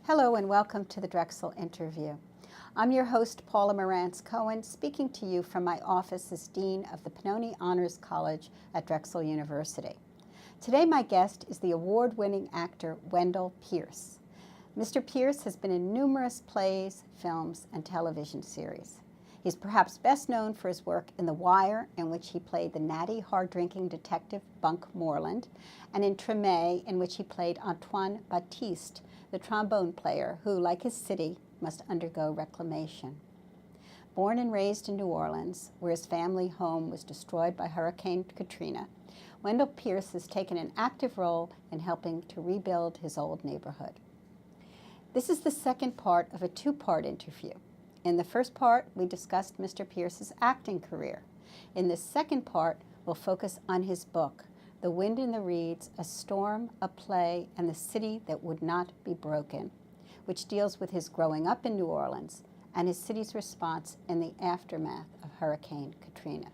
Hello and welcome to the Drexel interview. I'm your host, Paula Morantz-Cohen, speaking to you from my office as Dean of the Pennoni Honors College at Drexel University. Today my guest is the award-winning actor Wendell Pierce. Mr. Pierce has been in numerous plays, films, and television series. He's perhaps best known for his work in The Wire, in which he played the natty, hard-drinking detective Bunk Moreland, and in Treme, in which he played Antoine Baptiste, the trombone player who, like his city, must undergo reclamation. Born and raised in New Orleans, where his family home was destroyed by Hurricane Katrina, Wendell Pierce has taken an active role in helping to rebuild his old neighborhood. This is the second part of a two-part interview. In the first part, we discussed Mr. Pierce's acting career. In this second part, we'll focus on his book, The Wind in the Reeds, A Storm, a Play, and the City That Would Not Be Broken, which deals with his growing up in New Orleans and his city's response in the aftermath of Hurricane Katrina.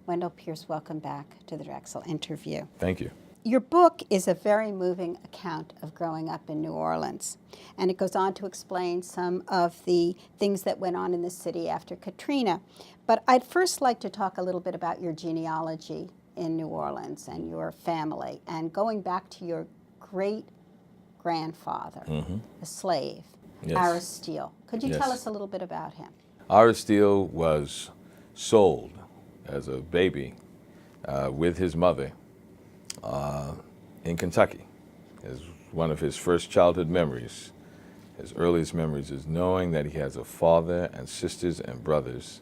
Wendell Pierce, welcome back to the Drexel interview. Thank you. Your book is a very moving account of growing up in New Orleans, and it goes on to explain some of the things that went on in the city after Katrina. But I'd first like to talk a little bit about your genealogy in New Orleans and your family, and going back to your great-grandfather, a slave, Cyrus Steel. Could you tell us a little bit about him? Cyrus Steel was sold as a baby with his mother in Kentucky. As one of his first childhood memories, his earliest memories, is knowing that he has a father and sisters and brothers.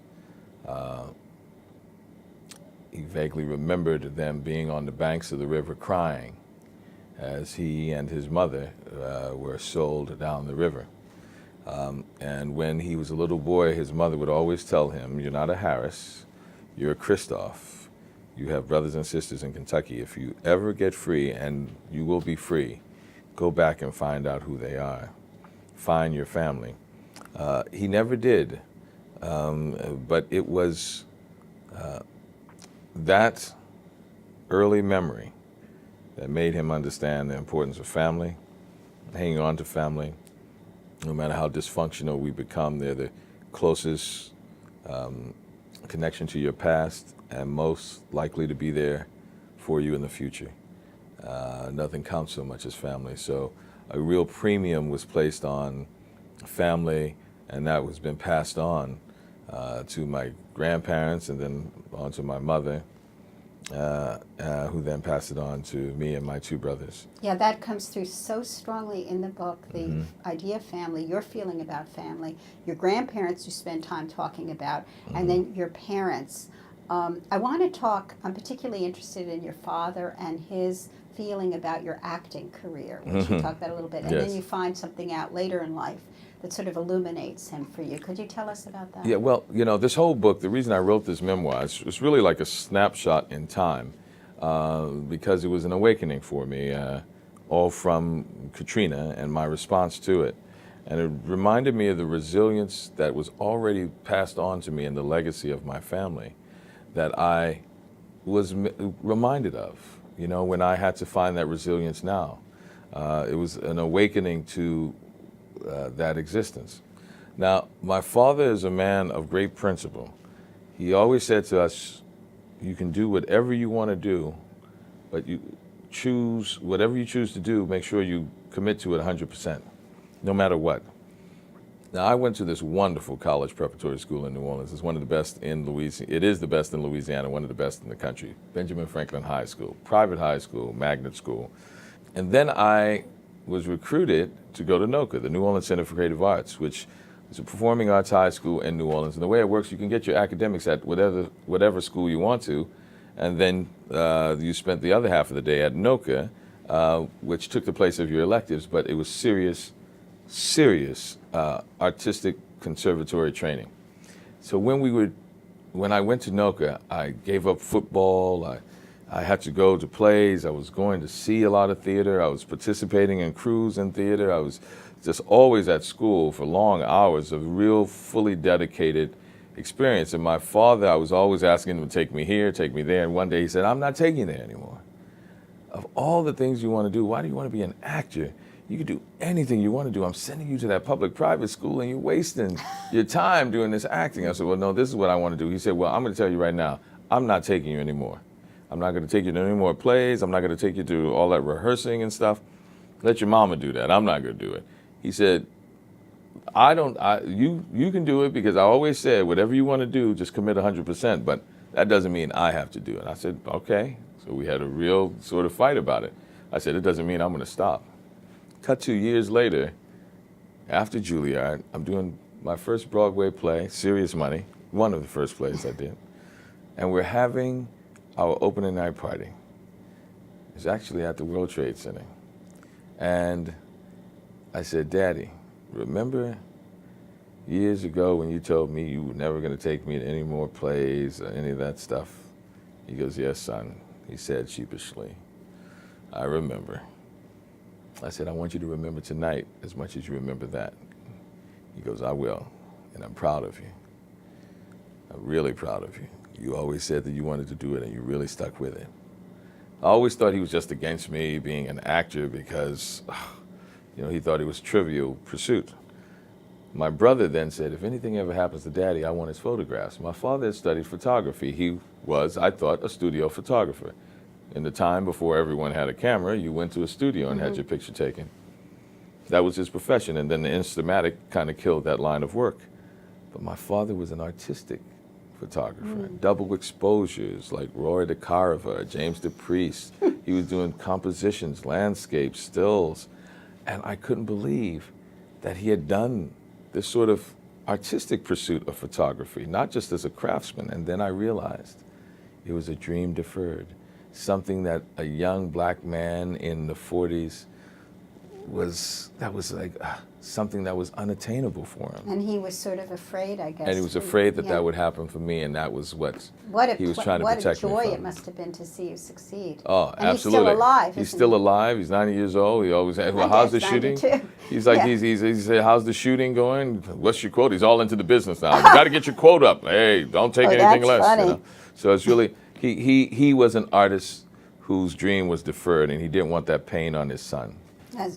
He vaguely remembered them being on the banks of the river crying as he and his mother were sold down the river. And when he was a little boy, his mother would always tell him, "You're not a Harris, you're a Christoph. You have brothers and sisters in Kentucky. If you ever get free, and you will be free, go back and find out who they are. Find your family." He never did, but it was that early memory that made him understand the importance of family, hanging on to family. No matter how dysfunctional we become, they're the closest connection to your past and most likely to be there for you in the future. Nothing counts so much as family. So a real premium was placed on family, and that has been passed on to my grandparents and then on to my mother, who then passed it on to me and my two brothers. Yeah, that comes through so strongly in the book, the idea of family, your feeling about family, your grandparents you spend time talking about, and then your parents. I want to talk, I'm particularly interested in your father and his feeling about your acting career, which you talk about a little bit, and then you find something out later in life that sort of illuminates him for you. Could you tell us about that? Yeah, well, you know, this whole book, the reason I wrote this memoir, it's really like a snapshot in time because it was an awakening for me, all from Katrina and my response to it. And it reminded me of the resilience that was already passed on to me and the legacy of my family that I was reminded of, you know, when I had to find that resilience now. It was an awakening to that existence. Now, my father is a man of great principle. He always said to us, you can do whatever you want to do, but you choose, whatever you choose to do, make sure you commit to it 100%, no matter what. Now, I went to this wonderful college preparatory school in New Orleans. It's one of the best in Louisiana. It is the best in Louisiana, one of the best in the country. Benjamin Franklin High School, private high school, magnet school. And then I was recruited to go to NOCA, the New Orleans Center for Creative Arts, which is a performing arts high school in New Orleans. And the way it works, you can get your academics at whatever school you want to, and then you spent the other half of the day at NOCA, which took the place of your electives, but it was serious artistic conservatory training. So when I went to NOCA, I gave up football. I had to go to plays. I was going to see a lot of theater. I was participating in crews in theater. I was just always at school for long hours of real fully dedicated experience. And my father, I was always asking him to take me here, take me there. And one day he said, "I'm not taking you there anymore. Of all the things you want to do, why do you want to be an actor? you can do anything you want to do. I'm sending you to that public-private school and you're wasting your time doing this acting. I said, well, no, this is what I want to do. He said, well, I'm going to tell you right now, I'm not taking you anymore. I'm not going to take you to any more plays. I'm not going to take you to all that rehearsing and stuff. Let your mama do that. I'm not going to do it. He said, you can do it because I always said, whatever you want to do, just commit 100%, but that doesn't mean I have to do it. I said, okay. So we had a real sort of fight about it. I said, it doesn't mean I'm going to stop. Cut 2 years later, after Juilliard, I'm doing my first Broadway play, Serious Money, one of the first plays I did, and we're having our opening night party. It's actually at the World Trade Center. And I said, Daddy, remember years ago when you told me you were never going to take me to any more plays or any of that stuff? He goes, yes, son, he said sheepishly. I remember. I said, I want you to remember tonight as much as you remember that. He goes, I will, and I'm proud of you. I'm really proud of you. You always said that you wanted to do it, and you really stuck with it. I always thought he was just against me being an actor because, he thought it was trivial pursuit. My brother then said, if anything ever happens to Daddy, I want his photographs. My father had studied photography. He was, I thought, a studio photographer. In the time before everyone had a camera, you went to a studio and had your picture taken. That was his profession, and then the Instamatic kind of killed that line of work. But my father was an artistic photographer, double exposures like Roy de Carava, James de Priest. He was doing compositions, landscapes, stills, and I couldn't believe that he had done this sort of artistic pursuit of photography, not just as a craftsman. And then I realized it was a dream deferred, something that a young black man in the 40s was like something that was unattainable for him. And he was sort of afraid, I guess. And he was afraid that that would happen for me, and that was what he was trying to protect me from. What a joy it must have been to see you succeed. Oh, and absolutely. He's still alive. He's still alive. He's 90 years old. He always asks, well, how's the shooting? 92. He's like, he said, how's the shooting going? What's your quote? He's all into the business now. You got to get your quote up. Hey, don't take anything less. Funny. So it's really, he was an artist whose dream was deferred, and he didn't want that pain on his son.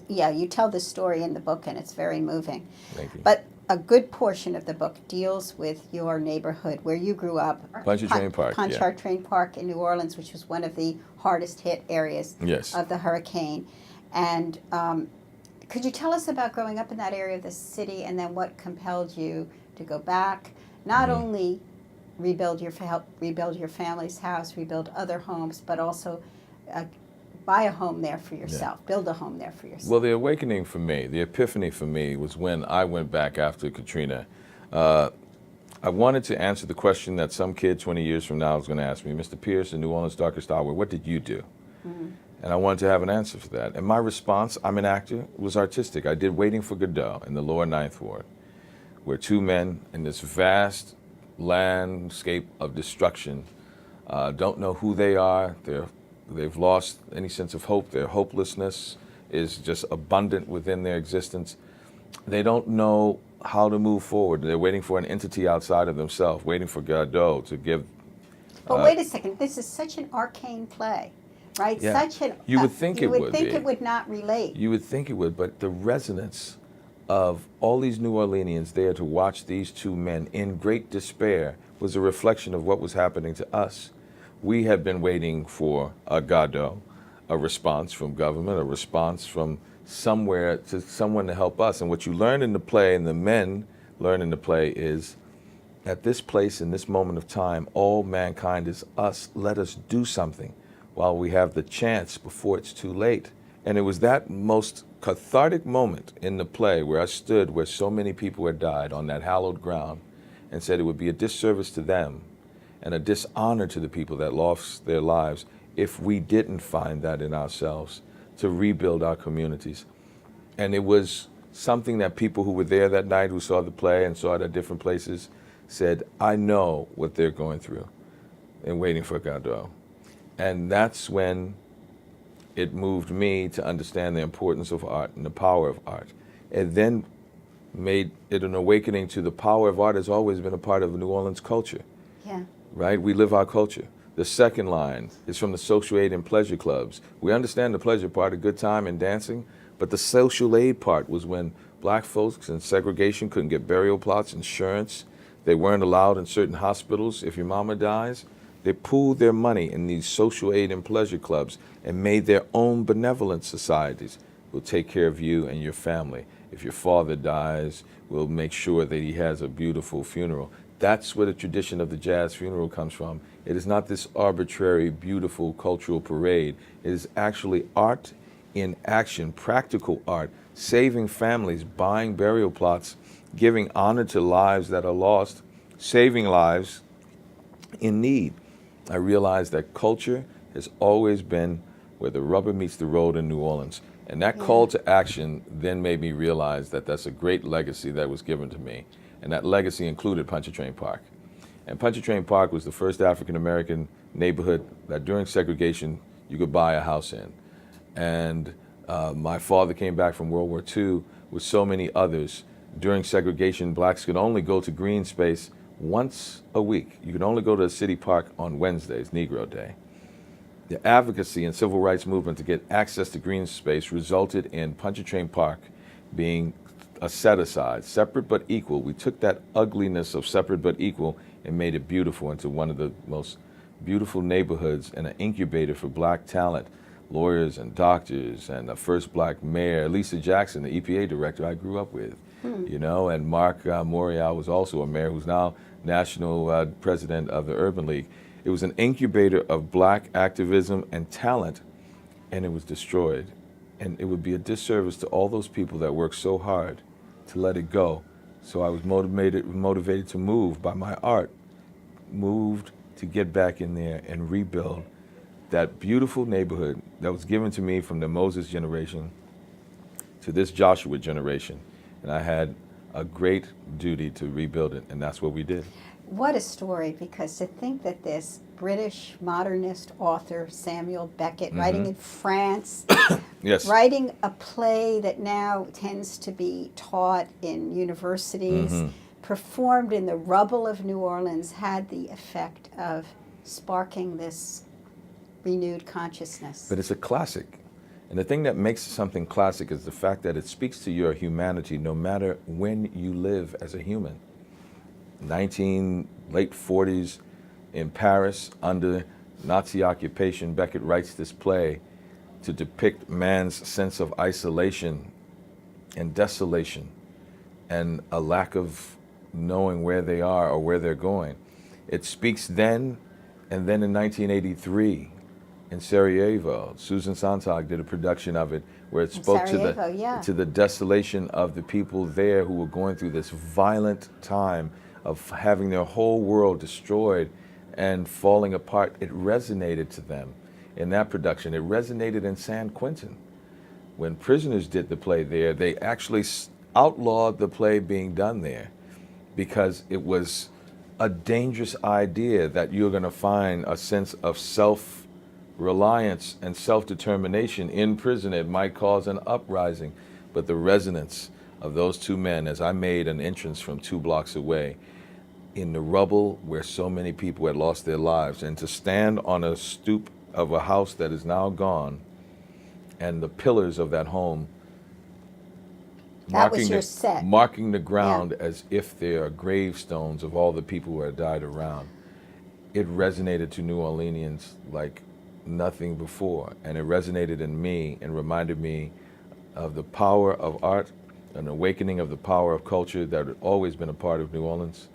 You tell the story in the book, and it's very moving. Thank you. But a good portion of the book deals with your neighborhood where you grew up. Pontchartrain Park. Pontchartrain Park in New Orleans, which was one of the hardest hit areas of the hurricane. And could you tell us about growing up in that area of the city, and then what compelled you to go back, not only rebuild your family's house, rebuild other homes, but also buy a home there for yourself, build a home there for yourself? Well, the awakening for me, the epiphany for me, was when I went back after Katrina. I wanted to answer the question that some kid 20 years from now is going to ask me, Mr. Pierce, in New Orleans' darkest hour, what did you do? And I wanted to have an answer for that. And my response, I'm an actor, was artistic. I did Waiting for Godot in the lower Ninth Ward, where two men in this vast landscape of destruction don't know who they are. They've lost any sense of hope. Their hopelessness is just abundant within their existence. They don't know how to move forward. They're waiting for an entity outside of themselves, waiting for Godot to give. But wait a second. This is such an arcane play, right? Yeah. You would think it would. You would think it would not relate. You would think it would, but the resonance of all these New Orleanians there to watch these two men in great despair was a reflection of what was happening to us. We had been waiting for a Godot, a response from government, a response from somewhere to someone to help us. And what you learn in the play, and the men learn in the play, is at this place, in this moment of time, all mankind is us. Let us do something while we have the chance before it's too late. And it was that most cathartic moment in the play where I stood where so many people had died on that hallowed ground and said it would be a disservice to them and a dishonor to the people that lost their lives if we didn't find that in ourselves to rebuild our communities. And it was something that people who were there that night, who saw the play and saw it at different places, said, I know what they're going through in Waiting for Godot. And that's when it moved me to understand the importance of art and the power of art. It then made it an awakening to the power of art has always been a part of New Orleans culture. Yeah. Right? We live our culture. The second line is from the social aid and pleasure clubs. We understand the pleasure part, a good time and dancing, But the social aid part was when black folks in segregation couldn't get burial plots, insurance. They weren't allowed in certain hospitals. If your mama dies, they pooled their money in these social aid and pleasure clubs and made their own benevolent societies. We'll take care of you and your family. If your father dies, we'll make sure that he has a beautiful funeral. That's where the tradition of the jazz funeral comes from. It is not this arbitrary, beautiful cultural parade. It is actually art in action, practical art, saving families, buying burial plots, giving honor to lives that are lost, saving lives in need. I realized that culture has always been where the rubber meets the road in New Orleans. And that call to action then made me realize that that's a great legacy that was given to me. And that legacy included Pontchartrain Park. And Pontchartrain Park was the first African-American neighborhood that during segregation you could buy a house in. And my father came back from World War II with so many others. During segregation, blacks could only go to green space once a week. You could only go to a city park on Wednesdays, Negro Day. The advocacy and civil rights movement to get access to green space resulted in Pontchartrain Park being a set-aside, separate but equal. We took that ugliness of separate but equal and made it beautiful into one of the most beautiful neighborhoods and an incubator for black talent, lawyers and doctors, and the first black mayor, Lisa Jackson, the EPA director I grew up with, you know, and Mark Morial was also a mayor who's now national president of the Urban League. It was an incubator of black activism and talent, and it was destroyed. And it would be a disservice to all those people that worked so hard to let it go. So I was motivated to move by my art, moved to get back in there and rebuild that beautiful neighborhood that was given to me from the Moses generation to this Joshua generation. And I had a great duty to rebuild it, and that's what we did. What a story, because to think that this British modernist author, Samuel Beckett, writing in France, Yes. writing a play that now tends to be taught in universities, performed in the rubble of New Orleans, had the effect of sparking this renewed consciousness. But it's a classic. And the thing that makes something classic is the fact that it speaks to your humanity no matter when you live as a human. Late 40s in Paris under Nazi occupation, Beckett writes this play to depict man's sense of isolation and desolation and a lack of knowing where they are or where they're going. It speaks then, and then in 1983 in Sarajevo, Susan Sontag did a production of it where it spoke to the desolation of the people there who were going through this violent time of having their whole world destroyed and falling apart. It resonated to them in that production. It resonated in San Quentin. When prisoners did the play there, they actually outlawed the play being done there because it was a dangerous idea that you're going to find a sense of self-reliance and self-determination in prison. It might cause an uprising, but the resonance of those two men, as I made an entrance from 2 blocks away, in the rubble where so many people had lost their lives, and to stand on a stoop of a house that is now gone, and the pillars of that home marking the ground as if they are gravestones of all the people who had died around. It resonated to New Orleanians like nothing before, and it resonated in me and reminded me of the power of art, an awakening of the power of culture that had always been a part of New Orleans.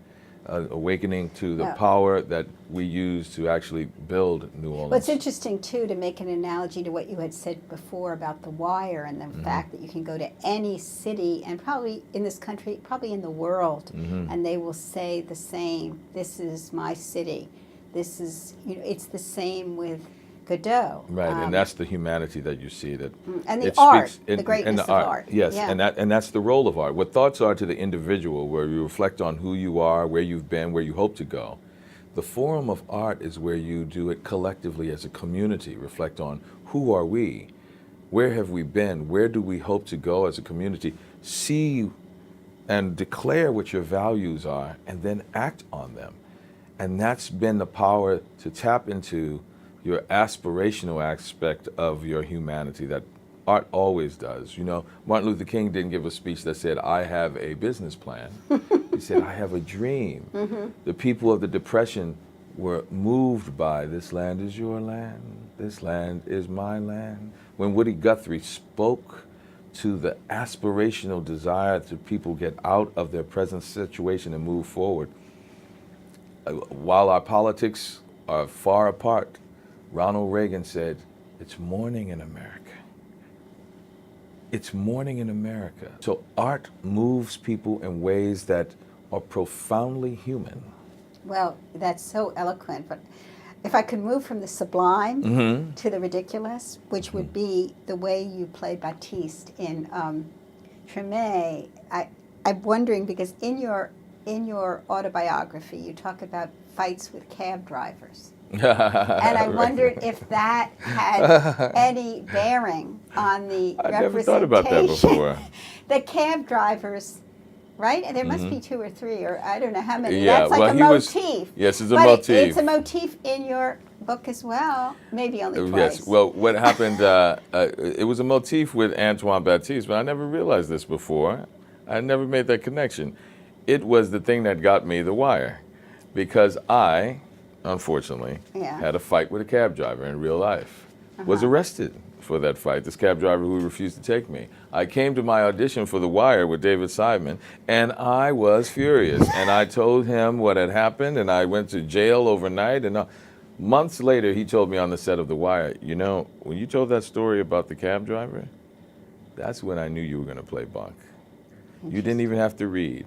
Awakening to the power that we use to actually build New Orleans. Well, it's interesting, too, to make an analogy to what you had said before about The Wire and the fact that you can go to any city, and probably in this country, probably in the world, and they will say the same, this is my city. This is, you know, it's the same with Godot. Right, and that's the humanity that you see. That and the art, the greatness and the of art. Yes, and that's the role of art. What thoughts are to the individual, where you reflect on who you are, where you've been, where you hope to go. The forum of art is where you do it collectively as a community, reflect on who are we, where have we been, where do we hope to go as a community, see and declare what your values are, and then act on them. And that's been the power to tap into your aspirational aspect of your humanity that Art always does. You know, Martin Luther King didn't give a speech that said, I have a business plan. He said, I have a dream. The people of the Depression were moved by, this land is your land, this land is my land. When Woody Guthrie spoke to the aspirational desire to people get out of their present situation and move forward, while our politics are far apart, Ronald Reagan said, it's morning in America. It's morning in America. So art moves people in ways that are profoundly human. Well, that's so eloquent, but if I could move from the sublime to the ridiculous, which would be the way you play Baptiste in Treme, I'm wondering, because in your autobiography you talk about fights with cab drivers. And I wondered if that had any bearing on the I representation. never thought about that before. The cab drivers, right? And there must be 2 or 3, or I don't know how many. Yeah, That's like well, a he was- motif. yes, it's a But motif. It's a motif in your book as well. Maybe only twice. Yes, well, what happened, it was a motif with Antoine Baptiste, but I never realized this before. I never made that connection. It was the thing that got me The Wire, because I, unfortunately, had a fight with a cab driver in real life. Was arrested for that fight, this cab driver who refused to take me. I came to my audition for The Wire with David Simon, and I was furious. And I told him what had happened, and I went to jail overnight. And months later, he told me on the set of The Wire, you know, when you told that story about the cab driver, that's when I knew you were going to play Bunk. You didn't even have to read.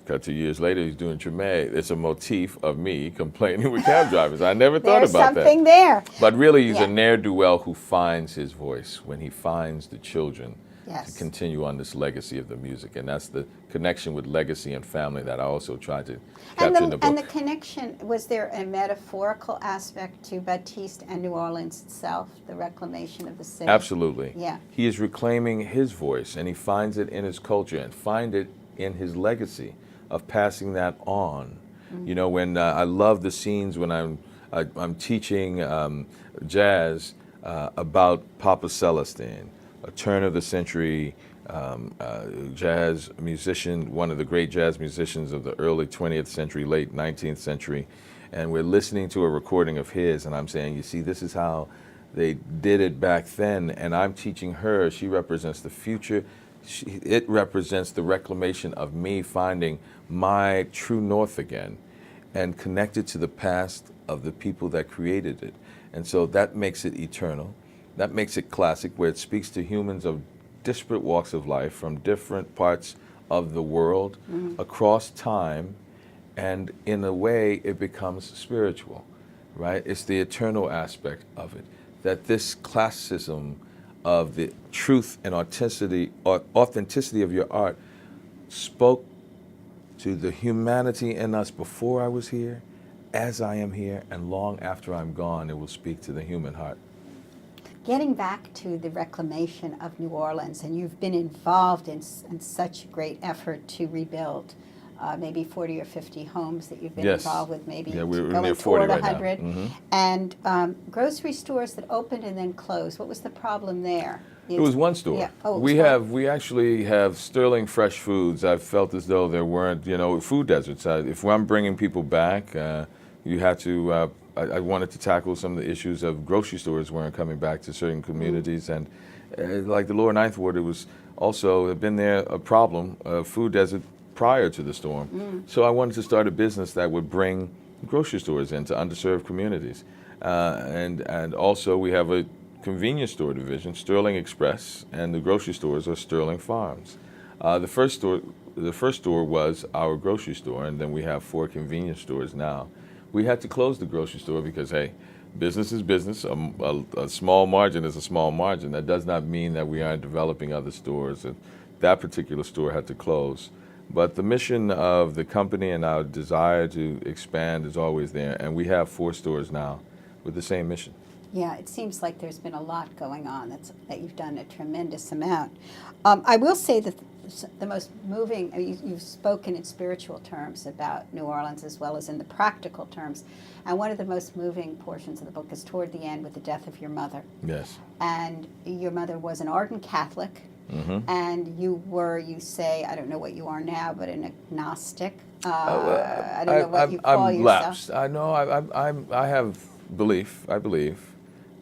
Cut 2 years later, he's doing Treme. It's a motif of me complaining with cab drivers. I never thought There's about that. something there. But really, he's a ne'er-do-well who finds his voice when he finds the children to continue on this legacy of the music. And that's the connection with legacy and family that I also tried to capture in the book. And the connection, was there a metaphorical aspect to Baptiste and New Orleans itself, the reclamation of the city? Absolutely. Yeah. He is reclaiming his voice, and he finds it in his culture and find it in his legacy of passing that on. You know, when I love the scenes when I'm teaching jazz about Papa Celestin, a turn of the century jazz musician, one of the great jazz musicians of the early 20th century, late 19th century, and we're listening to a recording of his, and I'm saying, you see, this is how they did it back then, and I'm teaching her. She represents the future. It represents the reclamation of me finding my true north again and connected to the past of the people that created it. And so that makes it eternal. That makes it classic, where it speaks to humans of disparate walks of life from different parts of the world across time, and in a way it becomes spiritual, right? It's the eternal aspect of it, that this classicism of the truth and authenticity of your art spoke to the humanity in us before I was here, as I am here, and long after I'm gone, it will speak to the human heart. Getting back to the reclamation of New Orleans, and you've been involved in such a great effort to rebuild maybe 40 or 50 homes that you've been involved with, maybe we're going near 40 toward right 100. now. And grocery stores that opened and then closed. What was the problem there? It was one store. Yeah. Oh, we actually have Sterling Fresh Foods. I've felt as though there weren't, food deserts. If I'm bringing people back, you had to. I wanted to tackle some of the issues of grocery stores weren't coming back to certain communities, and like the Lower Ninth Ward, it was also been there a problem, a food desert prior to the storm. So I wanted to start a business that would bring grocery stores into underserved communities, and also we have a convenience store division, Sterling Express, and the grocery stores are Sterling Farms. The first store was our grocery store, and then we have 4 convenience stores now. We had to close the grocery store because, hey, business is business. A small margin is a small margin. That does not mean that we aren't developing other stores. And that particular store had to close. But the mission of the company and our desire to expand is always there. And we have 4 stores now with the same mission. Yeah, it seems like there's been a lot going on. That you've done a tremendous amount. I will say that the most moving, you've spoken in spiritual terms about New Orleans as well as in the practical terms. And one of the most moving portions of the book is toward the end with the death of your mother. Yes. And your mother was an ardent Catholic. Mm-hmm. And you say, I don't know what you are now, but an agnostic. I don't know what you call I'm yourself. lapsed. I know. I have belief. I believe.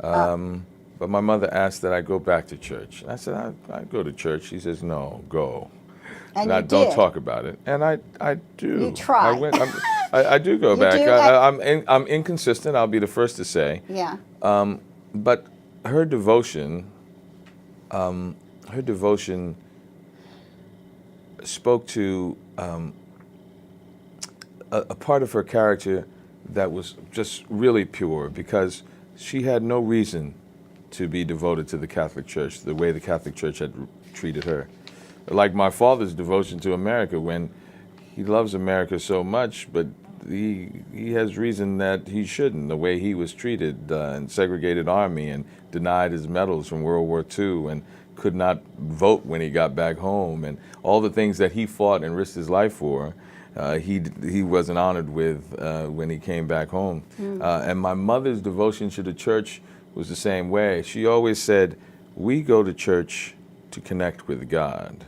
But my mother asked that I go back to church. I said, I go to church. She says, no, go. And I you don't did. talk about it. And I do. You try. I do go You back. do? I'm inconsistent. I'll be the first to say. Yeah. But her devotion spoke to a part of her character that was just really pure, because she had no reason to be devoted to the Catholic Church the way the Catholic Church had treated her. Like my father's devotion to America, when he loves America so much, but he has reason that he shouldn't, the way he was treated in segregated army and denied his medals from World War II and could not vote when he got back home, and all the things that he fought and risked his life for, he wasn't honored with when he came back home. And my mother's devotion to the church was the same way. She always said, we go to church to connect with God.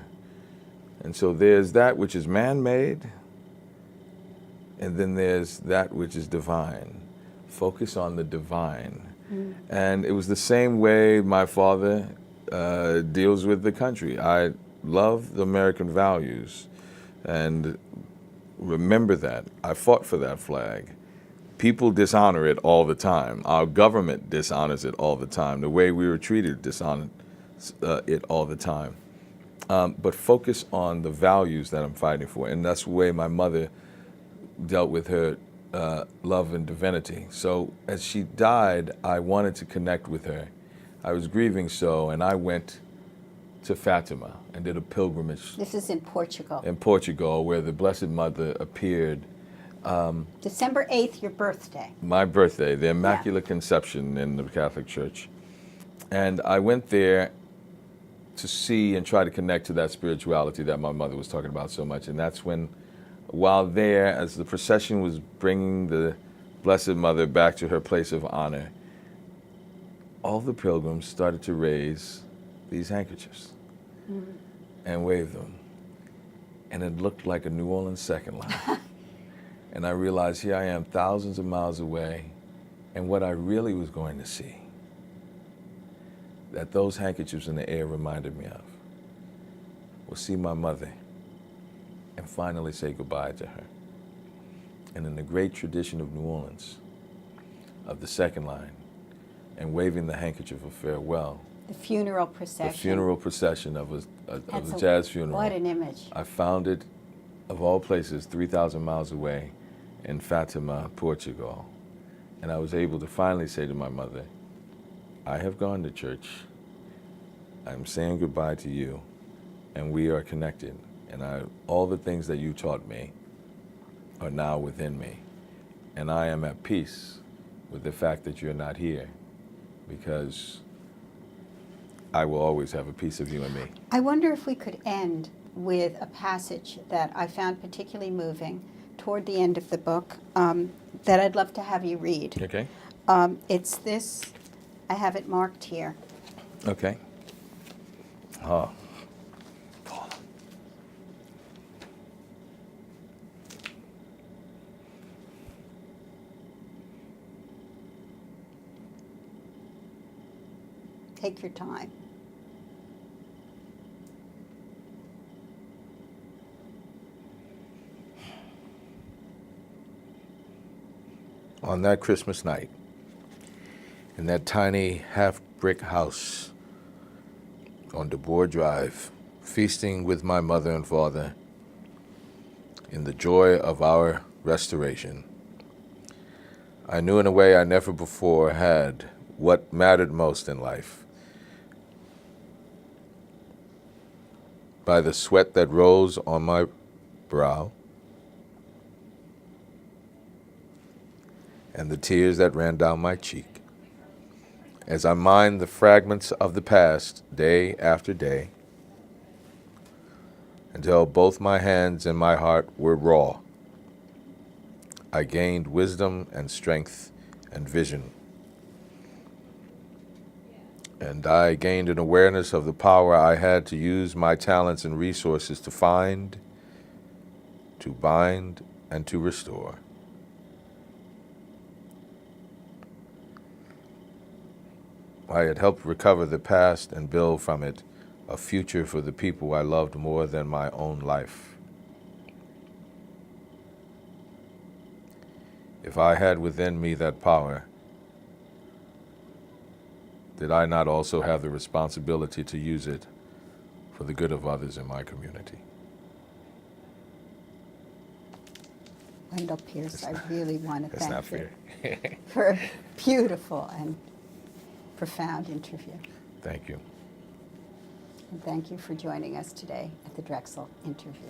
And so there's that which is man-made, and then there's that which is divine. Focus on the divine. And it was the same way my father deals with the country. I love the American values, and remember that. I fought for that flag. People dishonor it all the time. Our government dishonors it all the time. The way we were treated dishonors it all the time. But focus on the values that I'm fighting for. And that's the way my mother dealt with her love and divinity. So as she died, I wanted to connect with her. I was grieving so, and I went to Fatima and did a pilgrimage. This is in Portugal. In Portugal, where the Blessed Mother appeared. December 8th, your birthday. My birthday, the Immaculate Conception in the Catholic Church. And I went there to see and try to connect to that spirituality that my mother was talking about so much. And that's when, while there, as the procession was bringing the Blessed Mother back to her place of honor, all the pilgrims started to raise these handkerchiefs and wave them. And it looked like a New Orleans second line. And I realized here I am thousands of miles away, and what I really was going to see, that those handkerchiefs in the air reminded me of, was see my mother and finally say goodbye to her. And in the great tradition of New Orleans, of the second line, and waving the handkerchief of farewell. The funeral procession. The funeral procession of a jazz funeral. What an image. I found it, of all places, 3,000 miles away in Fatima, Portugal. And I was able to finally say to my mother, I have gone to church. I'm saying goodbye to you, and we are connected. And all the things that you taught me are now within me. And I am at peace with the fact that you're not here, because I will always have a piece of you and me. I wonder if we could end with a passage that I found particularly moving toward the end of the book that I'd love to have you read. Okay. It's this, I have it marked here. Okay. Oh. Take your time. On that Christmas night, in that tiny half-brick house on DeBoer Drive, feasting with my mother and father in the joy of our restoration, I knew in a way I never before had what mattered most in life. By the sweat that rose on my brow and the tears that ran down my cheek, as I mined the fragments of the past day after day, until both my hands and my heart were raw, I gained wisdom and strength and vision. And I gained an awareness of the power I had to use my talents and resources to find, to bind, and to restore. I had helped recover the past and build from it a future for the people I loved more than my own life. If I had within me that power, did I not also have the responsibility to use it for the good of others in my community? Wendell Pierce, I really want to That's not thank fair. you for a beautiful and profound interview. Thank you. And thank you for joining us today at the Drexel interview.